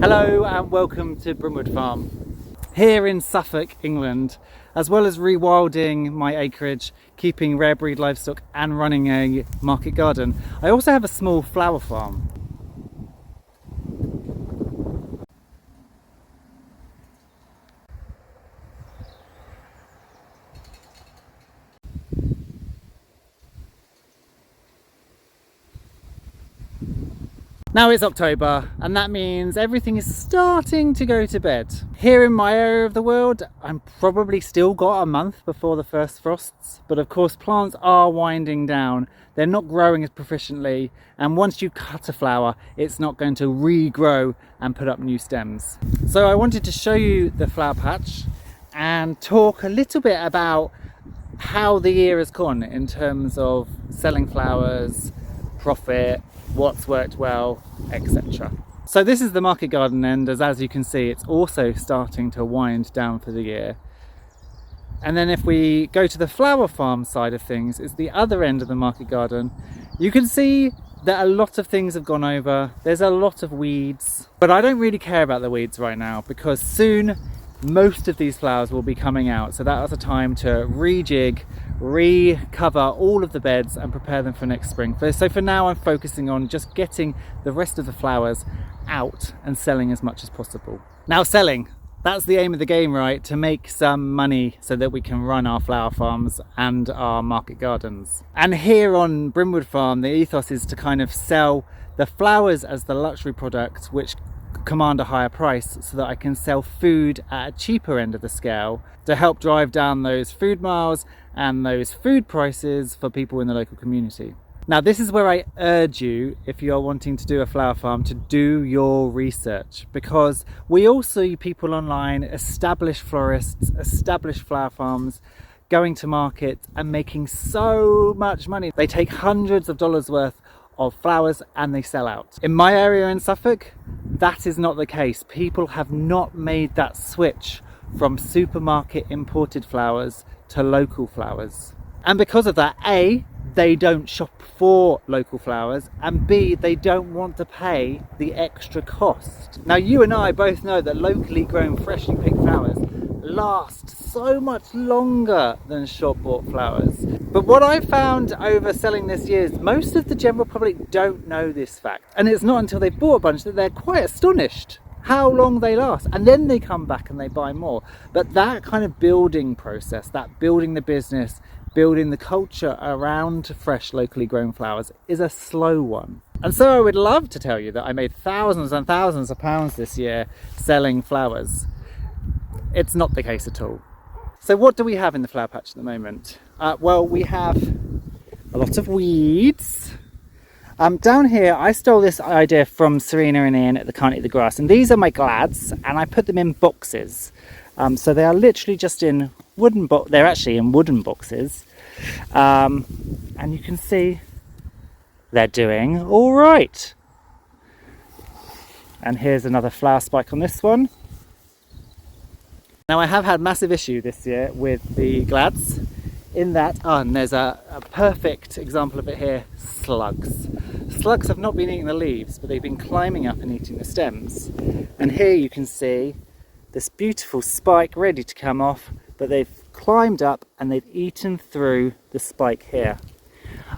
Hello and welcome to Brimwood Farm. Here in Suffolk, England, as well as rewilding my acreage, keeping rare breed livestock and running a market garden, I also have a small flower farm. Now it's October and that means everything is starting to go to bed. Here in my area of the world, I'm probably still got a month before the first frosts, but of course plants are winding down. They're not growing as proficiently, and once you cut a flower, it's not going to regrow and put up new stems. So I wanted to show you the flower patch and talk a little bit about how the year has gone in terms of selling flowers, profit, what's worked well, etc. So this is the market garden end, as you can see it's also starting to wind down for the year. And then if we go to the flower farm side of things, it's the other end of the market garden. You can see that a lot of things have gone over. There's a lot of weeds, but I don't really care about the weeds right now because soon most of these flowers will be coming out. So that was a time to rejig, recover all of the beds and prepare them for next spring. So for now I'm focusing on just getting the rest of the flowers out and selling as much as possible. Now selling, that's the aim of the game, right? To make some money so that we can run our flower farms and our market gardens. And here on Brimwood Farm, the ethos is to kind of sell the flowers as the luxury product, which command a higher price, so that I can sell food at a cheaper end of the scale to help drive down those food miles and those food prices for people in the local community. Now this is where I urge you, if you're wanting to do a flower farm, to do your research, because we all see people online, established florists, established flower farms, going to market and making so much money. They take hundreds of dollars worth of flowers and they sell out. In my area in Suffolk, that is not the case. People have not made that switch from supermarket imported flowers to local flowers. And because of that, A, they don't shop for local flowers, and B, they don't want to pay the extra cost. Now you and I both know that locally grown freshly picked flowers last so much longer than shop bought flowers. But what I found over selling this year is most of the general public don't know this fact, and it's not until they've bought a bunch that they're quite astonished how long they last, and then they come back and they buy more. But that kind of building process, that building the business, building the culture around fresh locally grown flowers, is a slow one. And so I would love to tell you that I made thousands and thousands of pounds this year selling flowers. It's not the case at all. So what do we have in the flower patch at the moment? Well, we have a lot of weeds. Down here, I stole this idea from Serena and Ian at the Can't Eat the Grass, and these are my glads, and I put them in boxes. So they are literally just in wooden they're actually in wooden boxes. And you can see they're doing all right. And here's another flower spike on this one. Now I have had massive issue this year with the glads in that, and there's a perfect example of it here, slugs. Slugs have not been eating the leaves, but they've been climbing up and eating the stems. And here you can see this beautiful spike ready to come off, but they've climbed up and they've eaten through the spike here.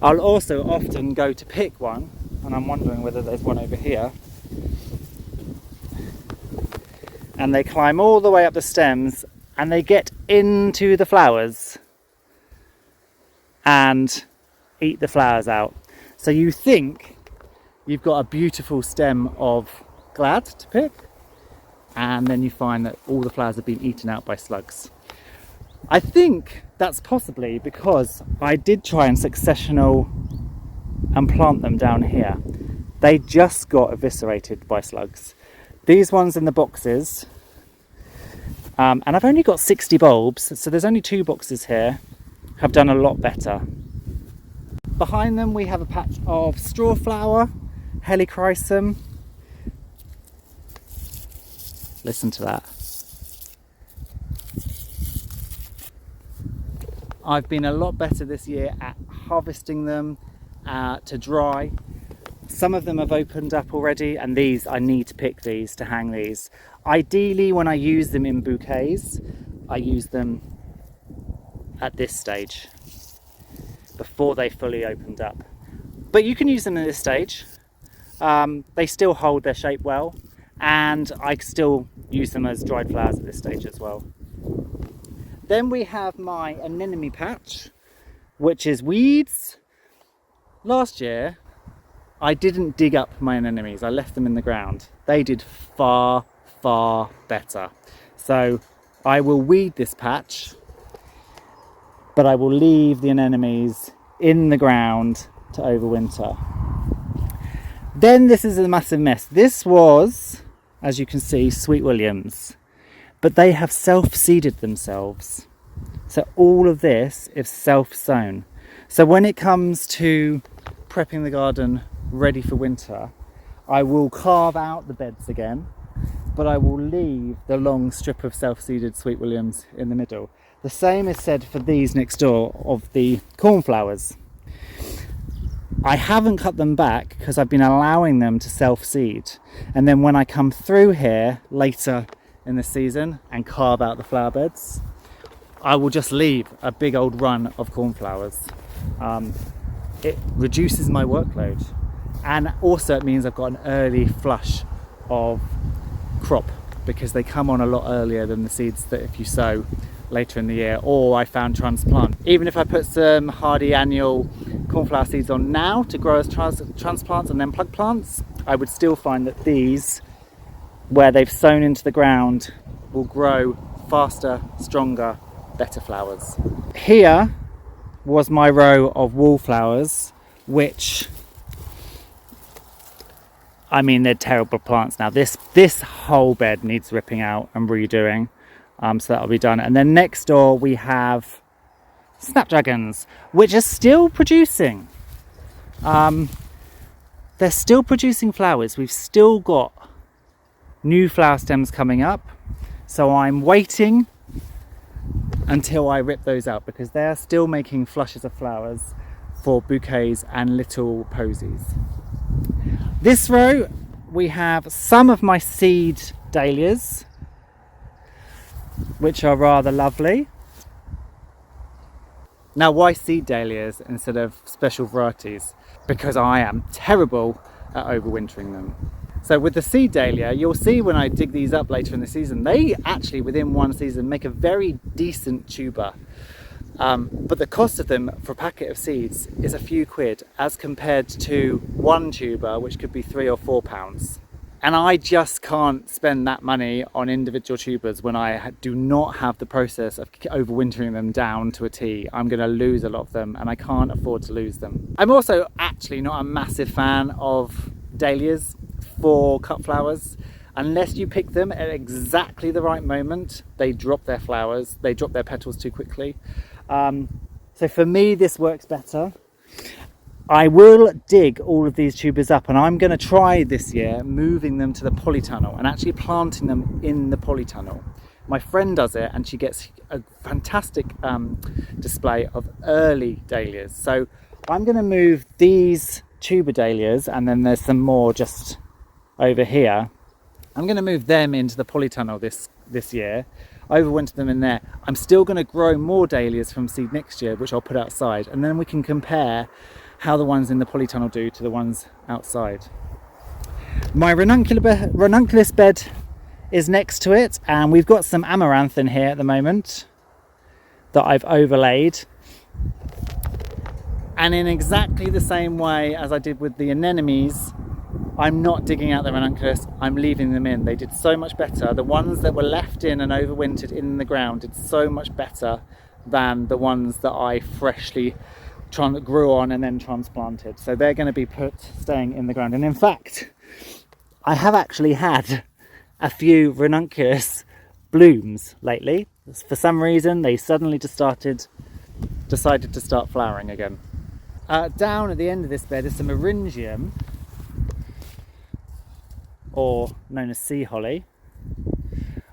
I'll also often go to pick one, and I'm wondering whether there's one over here. And they climb all the way up the stems and they get into the flowers and eat the flowers out. So you think you've got a beautiful stem of glad to pick, and then you find that all the flowers have been eaten out by slugs. I think that's possibly because I did try and successional and plant them down here. They just got eviscerated by slugs. These ones in the boxes, and I've only got 60 bulbs, so there's only 2 boxes here, have done a lot better. Behind them we have a patch of straw flower, helichrysum. Listen to that. I've been a lot better this year at harvesting them to dry. Some of them have opened up already, and these, I need to pick these to hang these. Ideally, when I use them in bouquets, I use them at this stage, before they fully opened up. But you can use them at this stage. They still hold their shape well, and I still use them as dried flowers at this stage as well. Then we have my anemone patch, which is weeds. Last year, I didn't dig up my anemones, I left them in the ground. They did far, far better. So I will weed this patch, but I will leave the anemones in the ground to overwinter. Then this is a massive mess. This was, as you can see, Sweet Williams, but they have self-seeded themselves. So all of this is self-sown. So when it comes to prepping the garden ready for winter, I will carve out the beds again, but I will leave the long strip of self-seeded Sweet Williams in the middle. The same is said for these next door of the cornflowers. I haven't cut them back because I've been allowing them to self-seed, and then when I come through here later in the season and carve out the flower beds, I will just leave a big old run of cornflowers. It reduces my workload, and also it means I've got an early flush of crop because they come on a lot earlier than the seeds that if you sow later in the year, or I found transplant. Even if I put some hardy annual cornflower seeds on now to grow as transplants and then plug plants, I would still find that these, where they've sown into the ground, will grow faster, stronger, better flowers. Here was my row of wallflowers, which, I mean, they're terrible plants now. This whole bed needs ripping out and redoing, so that'll be done. And then next door we have snapdragons, which are still producing. They're still producing flowers. We've still got new flower stems coming up, so I'm waiting until I rip those out because they are still making flushes of flowers for bouquets and little posies. This row we have some of my seed dahlias, which are rather lovely. Now, why seed dahlias instead of special varieties? Because I am terrible at overwintering them. So with the seed dahlia, you'll see when I dig these up later in the season, they actually within one season make a very decent tuber. But the cost of them for a packet of seeds is a few quid as compared to one tuber, which could be £3 or £4. And I just can't spend that money on individual tubers when I do not have the process of overwintering them down to a T. I'm going to lose a lot of them and I can't afford to lose them. I'm also actually not a massive fan of dahlias for cut flowers. Unless you pick them at exactly the right moment, they drop their flowers, they drop their petals too quickly. So for me, this works better. I will dig all of these tubers up, and I'm going to try this year moving them to the polytunnel and actually planting them in the polytunnel. My friend does it and she gets a fantastic display of early dahlias. So I'm going to move these tuber dahlias, and then there's some more just over here. I'm going to move them into the polytunnel this year, overwinter them in there. I'm still going to grow more dahlias from seed next year, which I'll put outside, and then we can compare how the ones in the polytunnel do to the ones outside. My ranunculus bed is next to it, and we've got some amaranth in here at the moment that I've overlaid. And in exactly the same way as I did with the anemones, I'm not digging out the ranunculus, I'm leaving them in. They did so much better. The ones that were left in and overwintered in the ground did so much better than the ones that I freshly grew on and then transplanted. So they're going to be staying in the ground. And in fact, I have actually had a few ranunculus blooms lately. For some reason, they suddenly decided to start flowering again. Down at the end of this bed is some eryngium, or known as sea holly,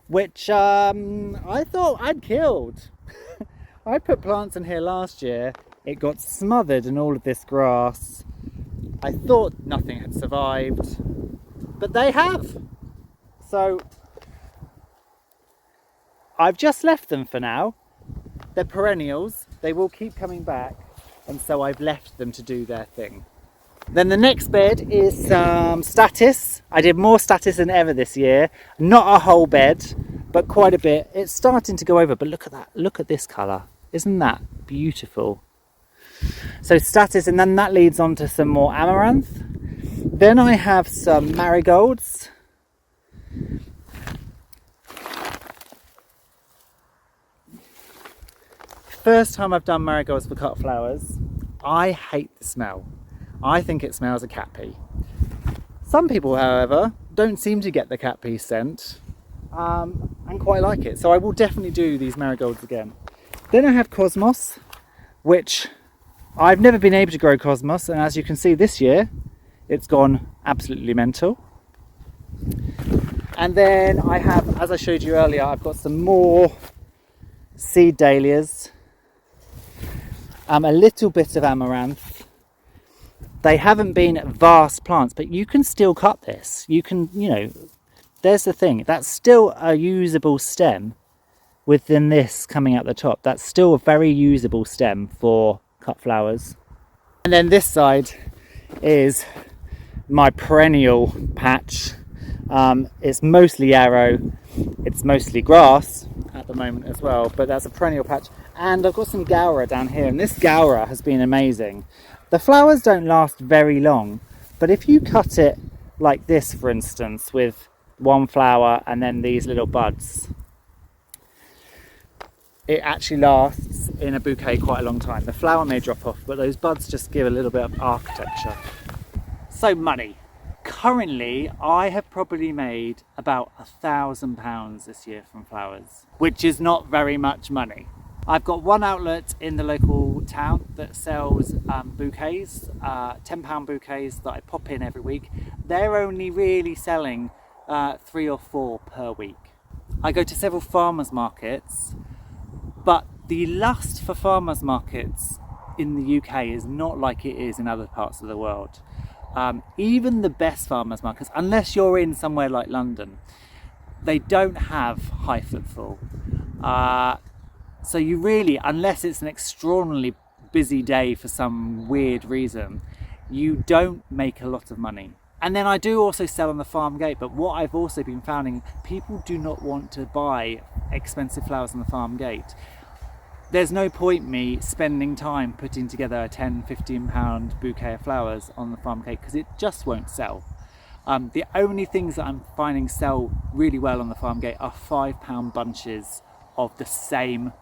which I thought I'd killed. I put plants in here last year. It got smothered in all of this grass, I thought nothing had survived, but they have. So I've just left them for now. They're perennials, they will keep coming back, and so I've left them to do their thing. Then the next bed is some statice. I did more statice than ever this year. Not a whole bed, but quite a bit. It's starting to go over, but look at that. Look at this colour. Isn't that beautiful? So statice, and then that leads on to some more amaranth. Then I have some marigolds. First time I've done marigolds for cut flowers. I hate the smell. I think it smells of cat pee. Some people, however, don't seem to get the cat pee scent and quite like it. So I will definitely do these marigolds again. Then I have cosmos, which I've never been able to grow cosmos, and as you can see this year, it's gone absolutely mental. And then I have, as I showed you earlier, I've got some more seed dahlias, a little bit of amaranth. They haven't been vast plants, but you can still cut this. You can, there's the thing, that's still a usable stem within this coming out the top. That's still a very usable stem for cut flowers. And then this side is my perennial patch. It's mostly yarrow, it's mostly grass at the moment as well, but that's a perennial patch. And I've got some gaura down here, and this gaura has been amazing. The flowers don't last very long, but if you cut it like this, for instance, with one flower and then these little buds, it actually lasts in a bouquet quite a long time. The flower may drop off, but those buds just give a little bit of architecture. So money. Currently, I have probably made about £1,000 this year from flowers, which is not very much money. I've got one outlet in the local town that sells bouquets, £10 bouquets that I pop in every week. They're only really selling 3 or 4 per week. I go to several farmers markets, but the lust for farmers markets in the UK is not like it is in other parts of the world. Even the best farmers markets, unless you're in somewhere like London, they don't have high footfall. So you really, unless it's an extraordinarily busy day for some weird reason, you don't make a lot of money. And then I do also sell on the farm gate, but what I've also been finding, people do not want to buy expensive flowers on the farm gate. There's no point me spending time putting together a £10-15 bouquet of flowers on the farm gate because it just won't sell. The only things that I'm finding sell really well on the farm gate are £5 bunches of the same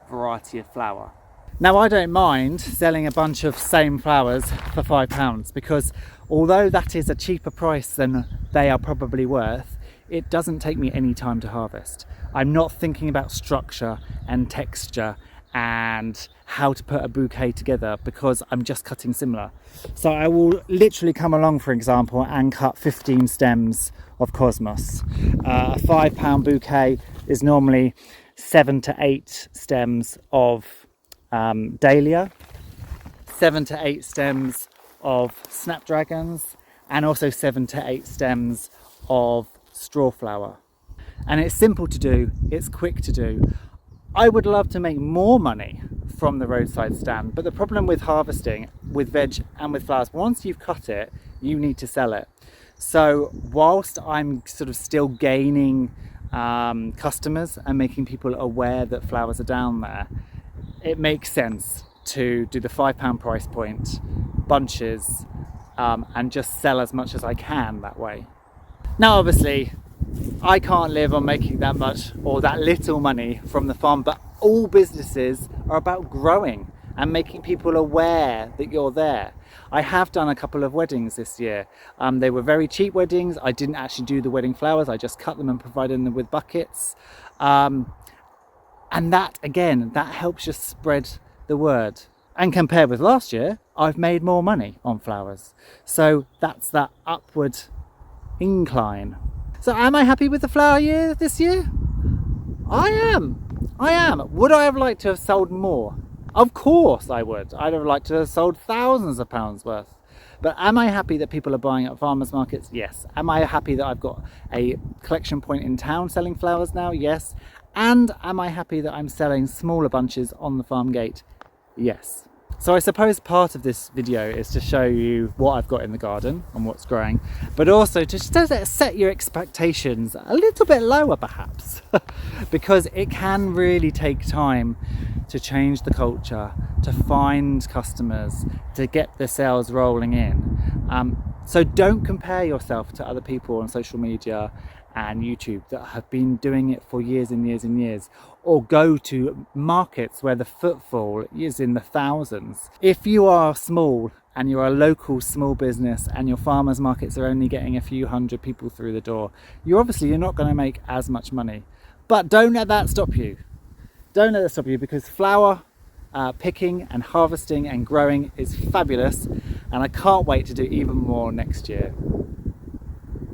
variety of flower. Now I don't mind selling a bunch of same flowers for £5 because although that is a cheaper price than they are probably worth, it doesn't take me any time to harvest. I'm not thinking about structure and texture and how to put a bouquet together because I'm just cutting similar. So I will literally come along, for example, and cut 15 stems of cosmos. A £5 bouquet is normally 7 to 8 stems of dahlia, 7 to 8 stems of snapdragons, and also 7 to 8 stems of strawflower. And it's simple to do, it's quick to do. I would love to make more money from the roadside stand, but the problem with harvesting with veg and with flowers, once you've cut it, you need to sell it. So whilst I'm sort of still gaining customers and making people aware that flowers are down there, it makes sense to do the £5 price point, bunches, and just sell as much as I can that way. Now obviously I can't live on making that much or that little money from the farm, but all businesses are about growing and making people aware that you're there. I have done a couple of weddings this year. They were very cheap weddings. I didn't actually do the wedding flowers. I just cut them and provided them with buckets. And that, again, that helps just spread the word. And compared with last year, I've made more money on flowers. So that's that upward incline. So am I happy with the flower year this year? I am. Would I have liked to have sold more? Of course I would. I'd have liked to have sold thousands of pounds worth. But am I happy that people are buying at farmers markets? Yes. Am I happy that I've got a collection point in town selling flowers now? Yes. And am I happy that I'm selling smaller bunches on the farm gate? Yes. So I suppose part of this video is to show you what I've got in the garden and what's growing, but also to set your expectations a little bit lower perhaps, because it can really take time to change the culture, to find customers, to get the sales rolling in. So don't compare yourself to other people on social media and YouTube that have been doing it for years and years and years, or go to markets where the footfall is in the thousands. If you are small and you're a local small business and your farmers markets are only getting a few hundred people through the door, you're not going to make as much money. But don't let that stop you. Don't let that stop you, because flower picking and harvesting and growing is fabulous, and I can't wait to do even more next year.